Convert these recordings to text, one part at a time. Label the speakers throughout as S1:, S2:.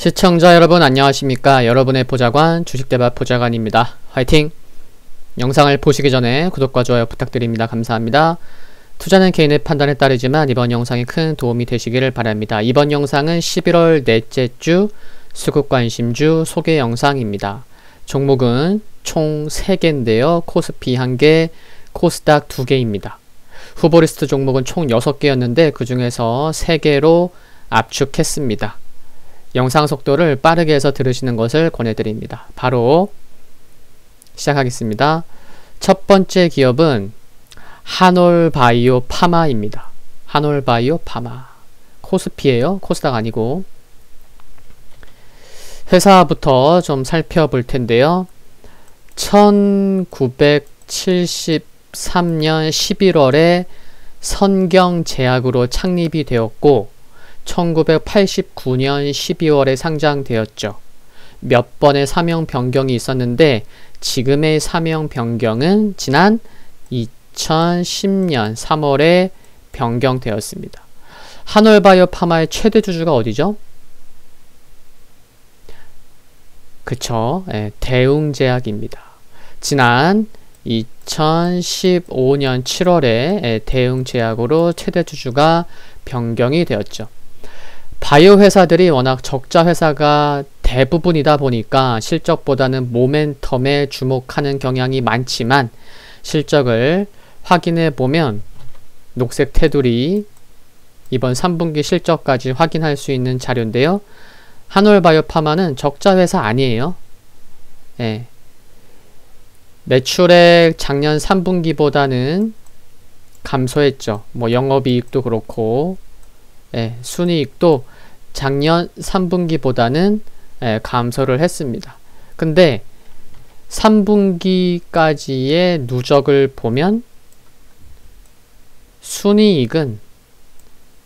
S1: 시청자 여러분 안녕하십니까. 여러분의 보좌관 주식대박 보좌관입니다. 화이팅! 영상을 보시기 전에 구독과 좋아요 부탁드립니다. 감사합니다. 투자는 개인의 판단에 따르지만 이번 영상이 큰 도움이 되시기를 바랍니다. 이번 영상은 11월 넷째 주 수급관심주 소개 영상입니다. 종목은 총 3개인데요. 코스피 1개, 코스닥 2개입니다. 후보리스트 종목은 총 6개였는데 그 중에서 3개로 압축했습니다. 영상 속도를 빠르게 해서 들으시는 것을 권해드립니다. 바로 시작하겠습니다. 첫 번째 기업은 한올바이오 파마입니다. 한올바이오 파마. 코스피예요. 코스닥 아니고. 회사부터 좀 살펴볼 텐데요. 1973년 11월에 선경제약으로 창립이 되었고 1989년 12월에 상장되었죠. 몇 번의 사명 변경이 있었는데 지금의 사명 변경은 지난 2010년 3월에 변경되었습니다. 한올바이오 파마의 최대 주주가 어디죠? 그쵸. 대웅제약입니다. 지난 2015년 7월에 대웅제약으로 최대 주주가 변경이 되었죠. 바이오 회사들이 워낙 적자 회사가 대부분이다 보니까 실적보다는 모멘텀에 주목하는 경향이 많지만 실적을 확인해 보면 녹색 테두리 이번 3분기 실적까지 확인할 수 있는 자료인데요. 한올바이오 파마는 적자 회사 아니에요. 매출액 작년 3분기보다는 감소했죠. 영업이익도 그렇고 순이익도 작년 3분기보다는 감소를 했습니다. 근데 3분기까지의 누적을 보면 순이익은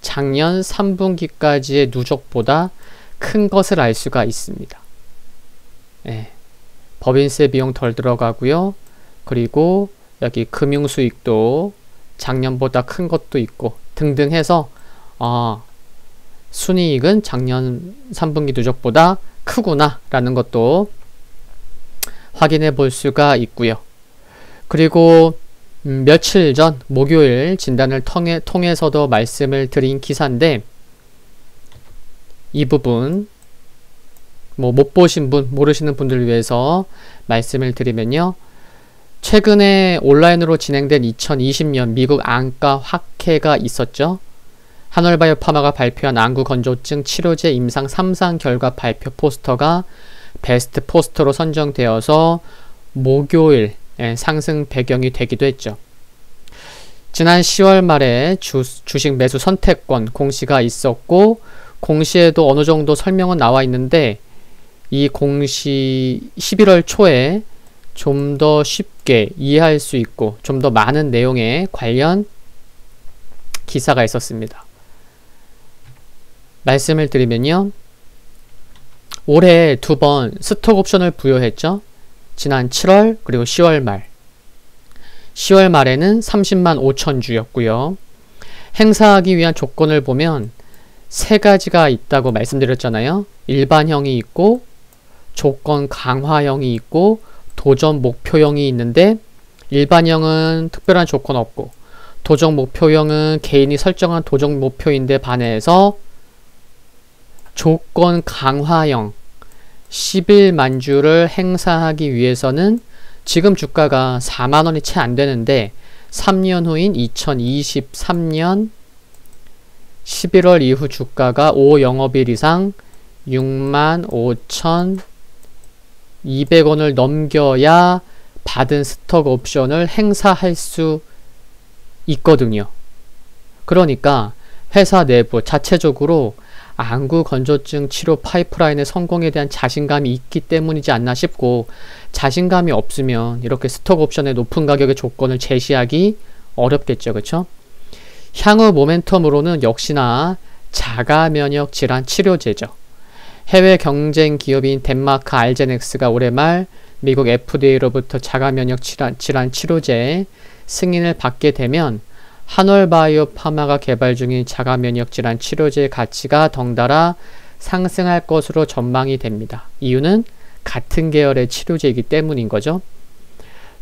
S1: 작년 3분기까지의 누적보다 큰 것을 알 수가 있습니다. 법인세 비용 덜 들어가고요. 그리고 여기 금융수익도 작년보다 큰 것도 있고 등등 해서 순이익은 작년 3분기 누적보다 크구나 라는 것도 확인해 볼 수가 있고요. 그리고 며칠 전 목요일 진단을 통해서도 말씀을 드린 기사인데 이 부분 못 보신 분, 모르시는 분들을 위해서 말씀을 드리면요. 최근에 온라인으로 진행된 2020년 미국 안과 학회가 있었죠. 한올바이오 파마가 발표한 안구 건조증 치료제 임상 3상 결과 발표 포스터가 베스트 포스터로 선정되어서 목요일 상승 배경이 되기도 했죠. 지난 10월 말에 주식 매수 선택권 공시가 있었고 공시에도 어느 정도 설명은 나와 있는데 이 공시 11월 초에 좀 더 쉽게 이해할 수 있고 좀 더 많은 내용의 관련 기사가 있었습니다. 말씀을 드리면요. 올해 2번 스톡 옵션을 부여했죠. 지난 7월 그리고 10월 말. 10월 말에는 30만 5천 주였고요. 행사하기 위한 조건을 보면 3가지가 있다고 말씀드렸잖아요. 일반형이 있고 조건 강화형이 있고 도전 목표형이 있는데 일반형은 특별한 조건 없고 도전 목표형은 개인이 설정한 도전 목표인데 반해서 조건 강화형 11만 주를 행사하기 위해서는 지금 주가가 4만원이 채 안 되는데 3년 후인 2023년 11월 이후 주가가 5영업일 이상 65,200원을 넘겨야 받은 스톡 옵션을 행사할 수 있거든요. 그러니까 회사 내부 자체적으로 안구 건조증 치료 파이프라인의 성공에 대한 자신감이 있기 때문이지 않나 싶고 자신감이 없으면 이렇게 스톡 옵션의 높은 가격의 조건을 제시하기 어렵겠죠. 그쵸? 향후 모멘텀으로는 역시나 자가 면역 질환 치료제죠. 해외 경쟁 기업인 덴마크 알제넥스가 올해 말 미국 FDA로부터 자가 면역 질환 치료제 승인을 받게 되면 한올바이오 파마가 개발 중인 자가 면역 질환 치료제의 가치가 덩달아 상승할 것으로 전망이 됩니다. 이유는 같은 계열의 치료제이기 때문인 거죠.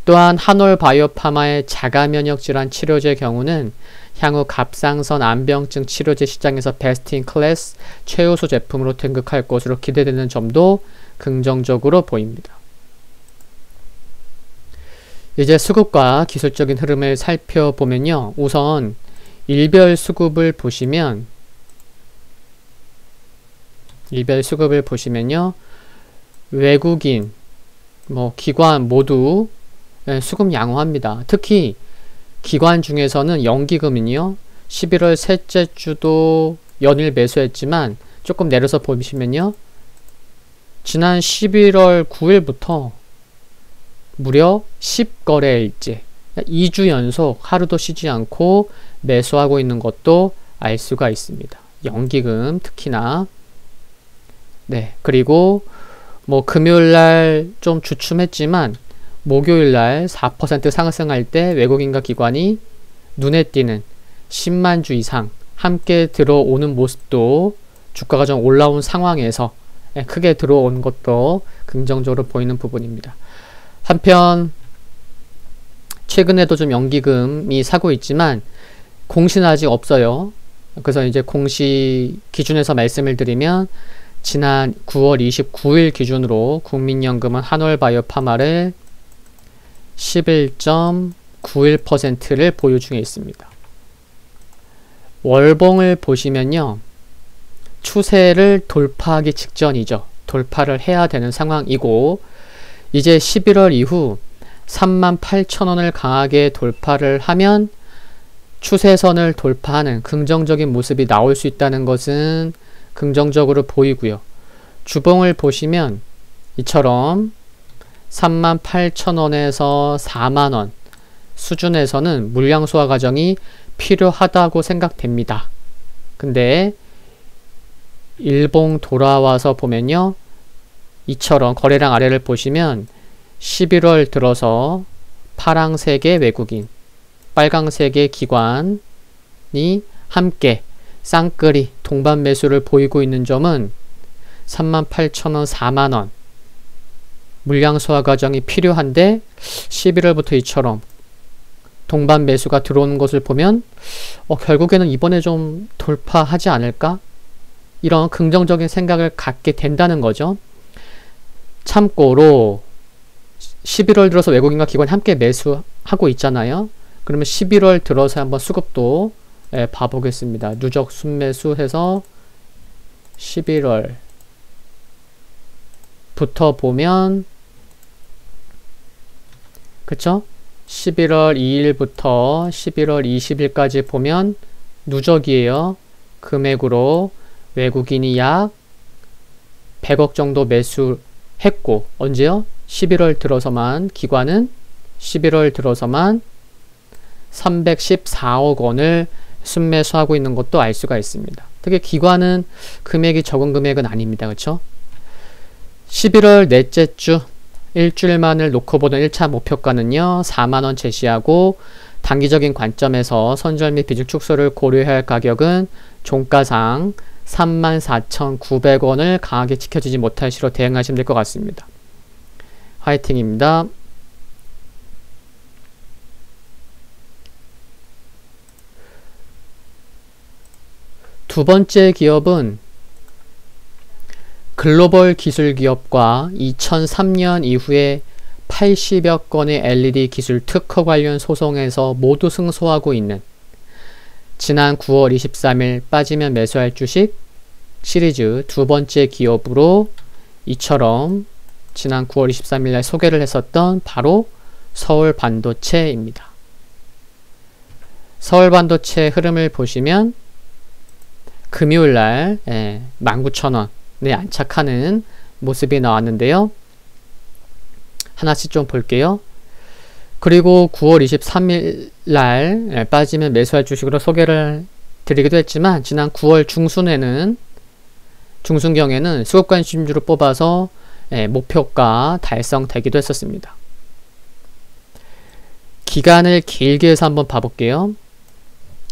S1: 또한 한올 바이오파마의 자가 면역 질환 치료제 경우는 향후 갑상선 암병증 치료제 시장에서 베스트 인 클래스 최우수 제품으로 등극할 것으로 기대되는 점도 긍정적으로 보입니다. 이제 수급과 기술적인 흐름을 살펴보면요. 우선 일별 수급을 보시면요. 외국인, 기관 모두 수급 양호합니다. 특히 기관 중에서는 연기금은요. 11월 셋째 주도 연일 매수했지만 조금 내려서 보시면요. 지난 11월 9일부터 무려 10거래일째 2주 연속 하루도 쉬지 않고 매수하고 있는 것도 알 수가 있습니다. 연기금 특히나. 네, 그리고 금요일날 좀 주춤했지만 목요일날 4% 상승할 때 외국인과 기관이 눈에 띄는 10만 주 이상 함께 들어오는 모습도 주가가 좀 올라온 상황에서 크게 들어온 것도 긍정적으로 보이는 부분입니다. 한편 최근에도 좀 연기금이 사고 있지만 공시는 아직 없어요. 그래서 이제 공시 기준에서 말씀을 드리면 지난 9월 29일 기준으로 국민연금은 한올바이오파마를 11.91%를 보유 중에 있습니다. 월봉을 보시면요. 추세를 돌파하기 직전이죠. 돌파를 해야 되는 상황이고 이제 11월 이후 38,000원을 강하게 돌파를 하면 추세선을 돌파하는 긍정적인 모습이 나올 수 있다는 것은 긍정적으로 보이고요. 주봉을 보시면 이처럼 38,000원에서 4만원 수준에서는 물량 소화 과정이 필요하다고 생각됩니다. 근데 일봉 돌아와서 보면요. 이처럼 거래량 아래를 보시면 11월 들어서 파랑색의 외국인, 빨강색의 기관이 함께 쌍끌이 동반 매수를 보이고 있는 점은 38,000원, 4만원 물량 소화 과정이 필요한데 11월부터 이처럼 동반 매수가 들어오는 것을 보면 결국에는 이번에 좀 돌파하지 않을까? 이런 긍정적인 생각을 갖게 된다는 거죠. 참고로 11월 들어서 외국인과 기관이 함께 매수하고 있잖아요. 그러면 11월 들어서 한번 수급도 봐보겠습니다. 누적 순매수 해서 11월부터 보면 그쵸? 11월 2일부터 11월 20일까지 보면 누적이에요. 금액으로 외국인이 약 100억 정도 매수했고 언제요? 11월 들어서만 기관은 11월 들어서만 314억 원을 순매수하고 있는 것도 알 수가 있습니다. 특히 기관은 금액이 적은 금액은 아닙니다. 그렇죠? 11월 넷째 주 일주일만을 놓고 보던 1차 목표가는요. 4만원 제시하고 단기적인 관점에서 선절 및 비중 축소를 고려해야 할 가격은 종가상 34,900원을 강하게 지켜지지 못할 시로 대응하시면 될 것 같습니다. 화이팅입니다. 두 번째 기업은 글로벌 기술 기업과 2003년 이후에 80여 건의 LED 기술 특허 관련 소송에서 모두 승소하고 있는 지난 9월 23일 빠지면 매수할 주식 시리즈 두 번째 기업으로 이처럼 지난 9월 23일날 소개를 했었던 바로 서울반도체입니다. 서울반도체 흐름을 보시면 금요일날 19,000원에 안착하는 모습이 나왔는데요. 하나씩 좀 볼게요. 그리고 9월 23일날 빠지면 매수할 주식으로 소개를 드리기도 했지만 지난 9월 중순경에는 수급관심주로 뽑아서 목표가 달성되기도 했었습니다. 기간을 길게 해서 한번 봐볼게요.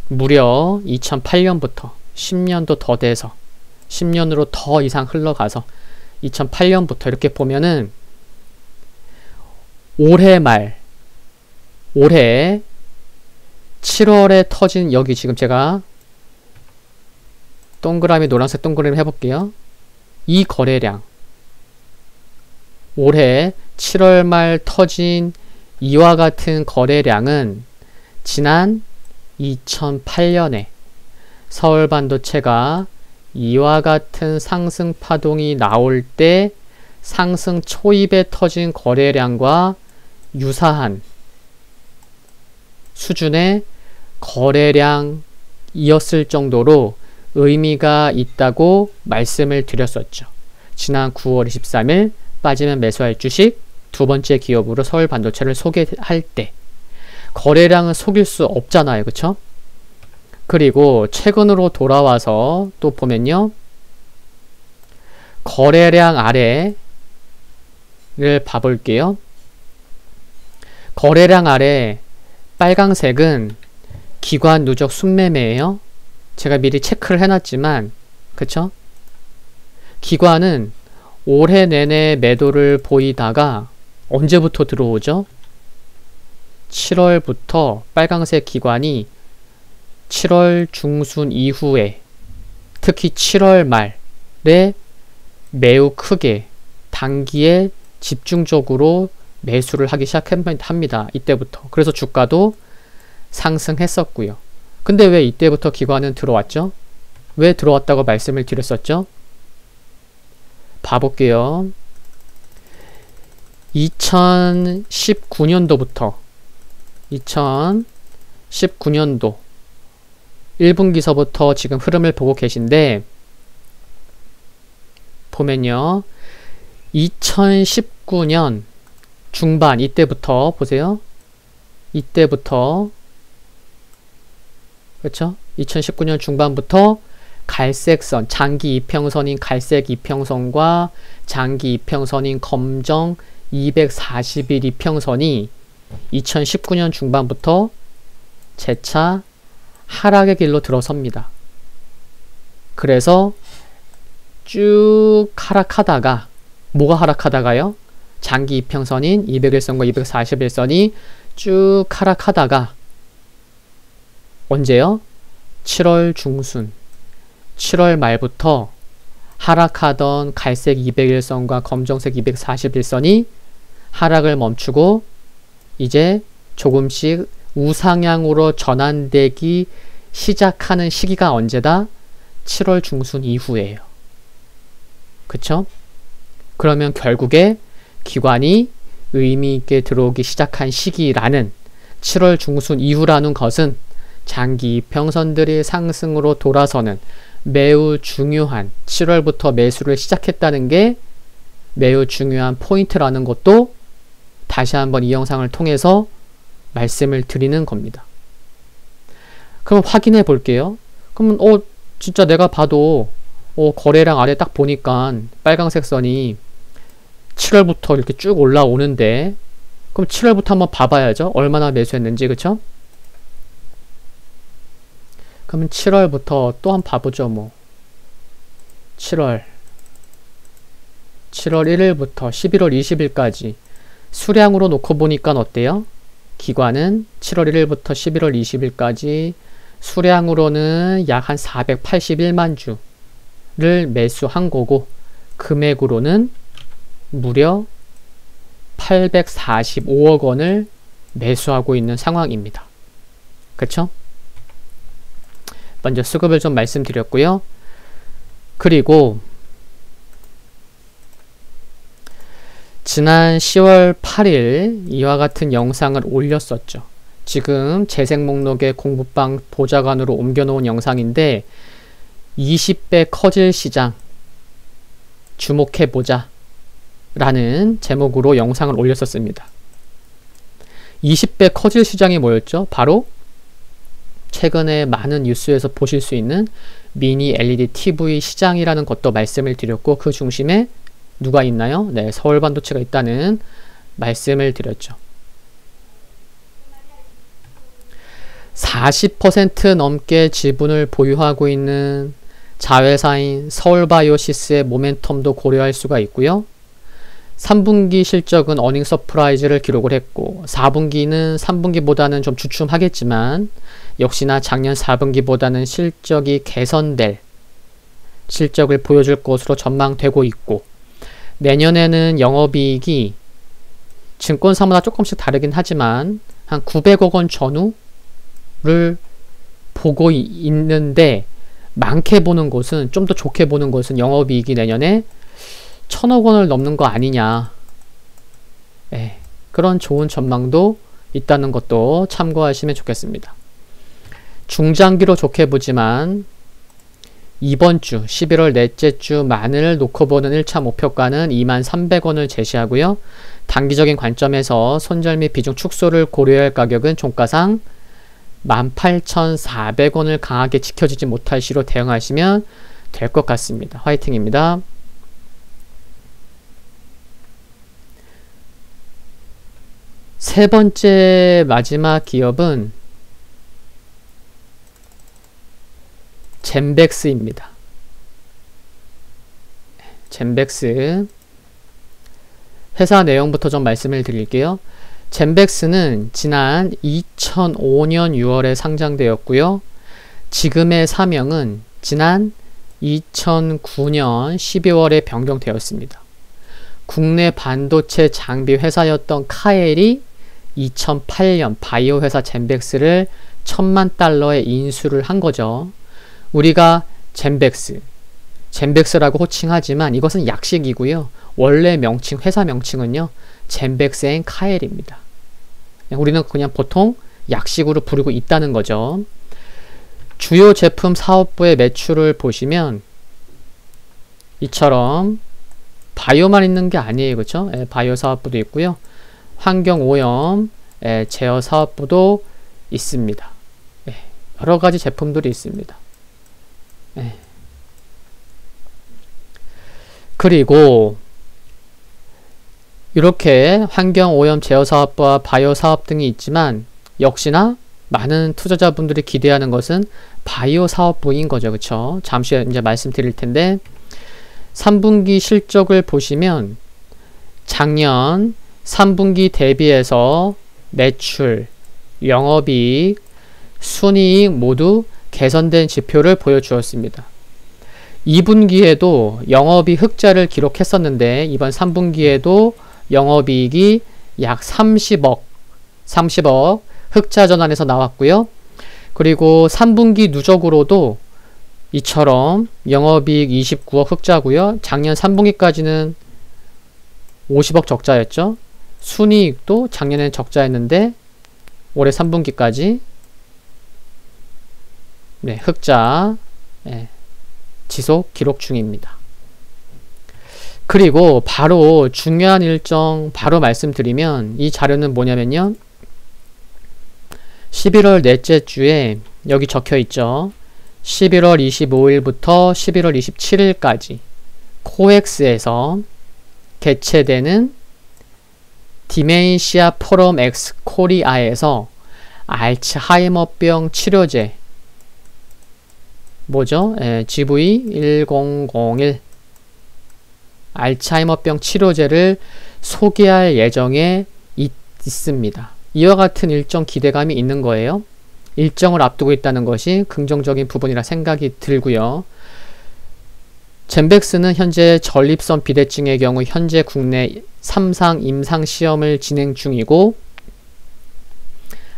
S1: 무려 2008년부터 10년도 더 돼서 10년으로 더 이상 흘러가서 2008년부터 이렇게 보면은 올해 7월에 터진, 여기 지금 제가 동그라미, 노란색 동그라미 해볼게요. 이 거래량, 올해 7월 말 터진 이와 같은 거래량은 지난 2008년에 서울 반도체가 이와 같은 상승 파동이 나올 때 상승 초입에 터진 거래량과 유사한 수준의 거래량이었을 정도로 의미가 있다고 말씀을 드렸었죠. 지난 9월 23일 빠지면 매수할 주식 두 번째 기업으로 서울 반도체를 소개할 때 거래량은 속일 수 없잖아요. 그쵸? 그리고 최근으로 돌아와서 또 보면요. 거래량 아래를 봐볼게요. 거래량 아래 빨강색은 기관 누적 순매매예요. 제가 미리 체크를 해놨지만, 그쵸? 기관은 올해 내내 매도를 보이다가 언제부터 들어오죠? 7월부터 빨강색 기관이 7월 중순 이후에, 특히 7월 말에 매우 크게 단기에 집중적으로 매수를 하기 시작합니다. 이때부터. 그래서 주가도 상승했었고요. 근데 왜 이때부터 기관은 들어왔죠? 왜 들어왔다고 말씀을 드렸었죠? 봐볼게요. 2019년도부터 2019년도 1분기서부터 지금 흐름을 보고 계신데, 보면요. 2019년 중반, 이때부터 보세요. 이때부터, 그렇죠? 2019년 중반부터 갈색선, 장기 이평선인 갈색 이평선과 장기 이평선인 검정 240일 이평선이 2019년 중반부터 재차 하락의 길로 들어섭니다. 그래서 쭉 하락하다가, 뭐가 하락하다가요? 장기 이평선인 201선과 241선이 쭉 하락하다가 언제요? 7월 중순, 7월 말부터 하락하던 갈색 201선과 검정색 241선이 하락을 멈추고 이제 조금씩 우상향으로 전환되기 시작하는 시기가 언제다? 7월 중순 이후예요. 그쵸? 그러면 결국에 기관이 의미 있게 들어오기 시작한 시기라는 7월 중순 이후라는 것은 장기 이평선들이 상승으로 돌아서는 매우 중요한 7월부터 매수를 시작했다는 게 매우 중요한 포인트라는 것도 다시 한번 이 영상을 통해서 말씀을 드리는 겁니다. 그럼 확인해 볼게요. 그러면 진짜 내가 봐도 거래량 아래 딱 보니까 빨강색 선이 7월부터 이렇게 쭉 올라오는데, 그럼 7월부터 한번 봐봐야죠. 얼마나 매수했는지. 그쵸? 그러면 7월부터 또 한번 봐보죠. 뭐 7월 1일부터 11월 20일까지 수량으로 놓고 보니까 어때요? 기관은 7월 1일부터 11월 20일까지 수량으로는 약 한 481만 주를 매수한 거고, 금액으로는 무려 845억 원을 매수하고 있는 상황입니다. 그쵸? 먼저 수급을 좀 말씀드렸고요. 그리고 지난 10월 8일 이와 같은 영상을 올렸었죠. 지금 재생 목록에 공부방 보좌관으로 옮겨놓은 영상인데 20배 커질 시장 주목해보자 라는 제목으로 영상을 올렸었습니다. 20배 커질 시장이 뭐였죠? 바로 최근에 많은 뉴스에서 보실 수 있는 미니 LED TV 시장이라는 것도 말씀을 드렸고, 그 중심에 누가 있나요? 네, 서울 반도체가 있다는 말씀을 드렸죠. 40% 넘게 지분을 보유하고 있는 자회사인 서울바이오시스의 모멘텀도 고려할 수가 있고요. 3분기 실적은 어닝 서프라이즈를 기록을 했고 4분기는 3분기보다는 좀 주춤하겠지만 역시나 작년 4분기보다는 실적이 개선될 실적을 보여줄 것으로 전망되고 있고 내년에는 영업이익이 증권사마다 조금씩 다르긴 하지만 한 900억 원 전후를 보고 있는데 많게 보는 곳은 좀 더 좋게 보는 곳은 영업이익이 내년에 1000억 원을 넘는 거 아니냐. 그런 좋은 전망도 있다는 것도 참고하시면 좋겠습니다. 중장기로 좋게 보지만 이번 주 11월 넷째 주만을 놓고 보는 1차 목표가는 23,300원을 제시하고요. 단기적인 관점에서 손절 및 비중 축소를 고려할 가격은 종가상 18,400원을 강하게 지켜지지 못할 시로 대응하시면 될 것 같습니다. 화이팅입니다. 세 번째 마지막 기업은 젠백스입니다. 젠백스 회사 내용부터 좀 말씀을 드릴게요. 젠백스는 지난 2005년 6월에 상장되었고요. 지금의 사명은 지난 2009년 12월에 변경되었습니다. 국내 반도체 장비 회사였던 카엘이 2008년 바이오 회사 젠백스를 1,000만 달러에 인수를 한 거죠. 우리가 젠백스라고 호칭하지만 이것은 약식이고요. 원래 명칭, 회사 명칭은요. 젠백스 앤 카엘입니다. 우리는 그냥 보통 약식으로 부르고 있다는 거죠. 주요 제품 사업부의 매출을 보시면 이처럼 바이오만 있는 게 아니에요. 그렇죠? 바이오 사업부도 있고요. 환경오염 제어 사업부도 있습니다. 여러 가지 제품들이 있습니다. 그리고 이렇게 환경오염 제어 사업과 바이오 사업 등이 있지만 역시나 많은 투자자분들이 기대하는 것은 바이오 사업부인 거죠. 그렇죠? 잠시 후에 이제 말씀드릴 텐데 3분기 실적을 보시면 작년 3분기 대비해서 매출, 영업이익, 순이익 모두 개선된 지표를 보여주었습니다. 2분기에도 영업이익 흑자를 기록했었는데 이번 3분기에도 영업이익이 약 30억 흑자 전환에서 나왔고요. 그리고 3분기 누적으로도 이처럼 영업이익 29억 흑자고요. 작년 3분기까지는 50억 적자였죠. 순이익도 작년에는 적자였는데 올해 3분기까지 흑자 지속 기록 중입니다. 그리고 바로 중요한 일정 바로 말씀드리면 이 자료는 뭐냐면요. 11월 넷째 주에 여기 적혀 있죠. 11월 25일부터 11월 27일까지 코엑스에서 개최되는 디멘시아 포럼 X 코리아에서 알츠하이머병 치료제 뭐죠? GV1001 알츠하이머병 치료제를 소개할 예정에 있습니다. 이와 같은 일정 기대감이 있는 거예요. 일정을 앞두고 있다는 것이 긍정적인 부분이라 생각이 들고요. 젠백스는 현재 전립선 비대증의 경우 현재 국내 3상 임상 시험을 진행 중이고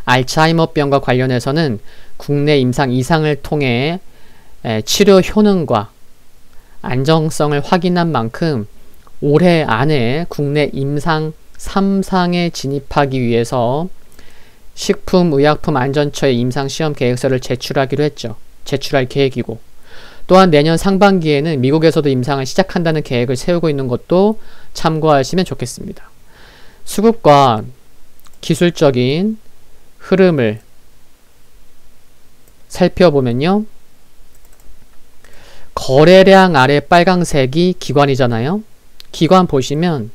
S1: 알츠하이머병과 관련해서는 국내 임상 2상을 통해 치료 효능과 안정성을 확인한 만큼 올해 안에 국내 임상 3상에 진입하기 위해서 식품의약품안전처에 임상시험 계획서를 제출하기로 했죠. 제출할 계획이고 또한 내년 상반기에는 미국에서도 임상을 시작한다는 계획을 세우고 있는 것도 참고하시면 좋겠습니다. 수급과 기술적인 흐름을 살펴보면요. 거래량 아래 빨강색이 기관이잖아요. 기관 보시면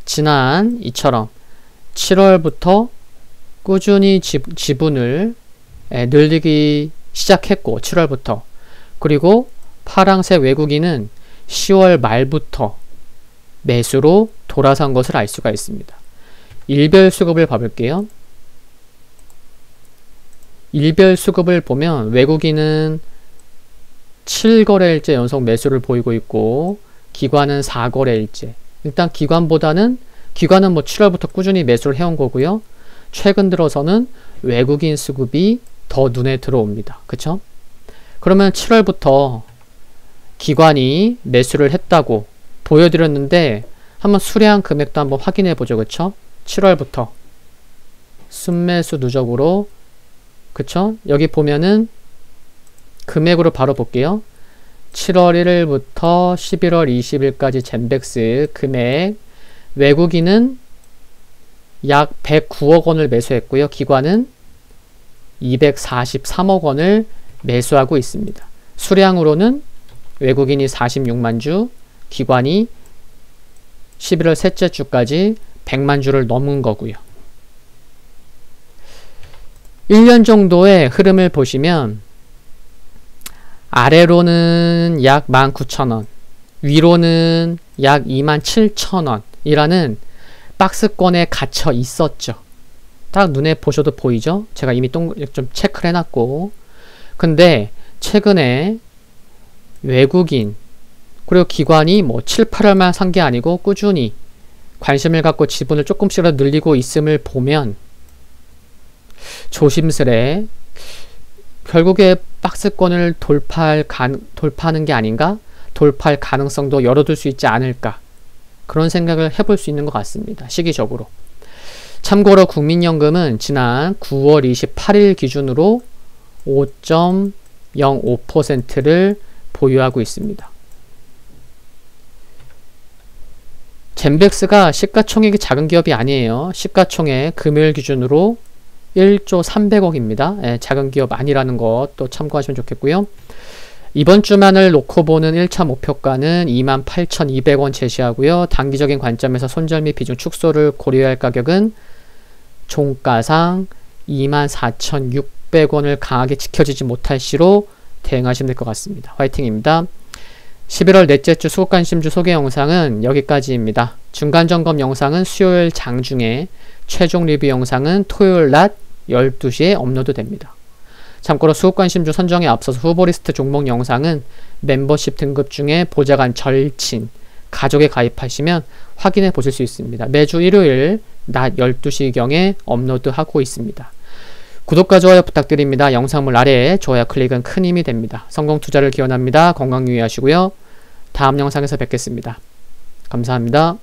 S1: 지난 이처럼 7월부터 꾸준히 지분을 늘리기 시작했고 7월부터 그리고 파랑색 외국인은 10월 말부터 매수로 돌아선 것을 알 수가 있습니다. 일별 수급을 봐볼게요. 일별 수급을 보면 외국인은 7거래일째 연속 매수를 보이고 있고 기관은 4거래일째. 일단 기관은 뭐 7월부터 꾸준히 매수를 해온 거고요. 최근 들어서는 외국인 수급이 더 눈에 들어옵니다. 그쵸? 그러면 7월부터 기관이 매수를 했다고 보여드렸는데 한번 수량 금액도 한번 확인해 보죠. 그쵸? 7월부터 순매수 누적으로 그쵸? 여기 보면은 금액으로 바로 볼게요. 7월 1일부터 11월 20일까지 젠백스 금액 외국인은 약 109억 원을 매수했고요. 기관은 243억 원을 매수하고 있습니다. 수량으로는 외국인이 46만 주, 기관이 11월 셋째 주까지 100만 주를 넘은 거고요. 1년 정도의 흐름을 보시면 아래로는 약 19,000원, 위로는 약 27,000원 이라는 박스권에 갇혀 있었죠. 딱 눈에 보셔도 보이죠? 제가 이미 좀 체크를 해놨고 근데 최근에 외국인 그리고 기관이 뭐 7, 8월만 산 게 아니고 꾸준히 관심을 갖고 지분을 조금씩이라도 늘리고 있음을 보면 조심스레 결국에 박스권을 돌파하는 게 아닌가? 돌파할 가능성도 열어둘 수 있지 않을까? 그런 생각을 해볼 수 있는 것 같습니다. 시기적으로. 참고로 국민연금은 지난 9월 28일 기준으로 5.05%를 보유하고 있습니다. 젠백스가 시가총액이 작은 기업이 아니에요. 시가총액 금요일 기준으로 1조 300억입니다. 예, 작은 기업 아니라는 것도 참고하시면 좋겠고요. 이번 주만을 놓고 보는 1차 목표가는 28,200원 제시하고요. 단기적인 관점에서 손절 및 비중 축소를 고려해야 할 가격은 종가상 24,600원을 강하게 지켜지지 못할 시로 대응하시면 될 것 같습니다. 화이팅입니다. 11월 넷째 주 수급관심주 소개 영상은 여기까지입니다. 중간점검 영상은 수요일 장중에, 최종 리뷰 영상은 토요일 낮 12시에 업로드 됩니다. 참고로 수급관심주 선정에 앞서서 후보리스트 종목 영상은 멤버십 등급 중에 보좌관 절친, 가족에 가입하시면 확인해 보실 수 있습니다. 매주 일요일 낮 12시경에 업로드하고 있습니다. 구독과 좋아요 부탁드립니다. 영상물 아래에 좋아요 클릭은 큰 힘이 됩니다. 성공 투자를 기원합니다. 건강 유의하시고요. 다음 영상에서 뵙겠습니다. 감사합니다.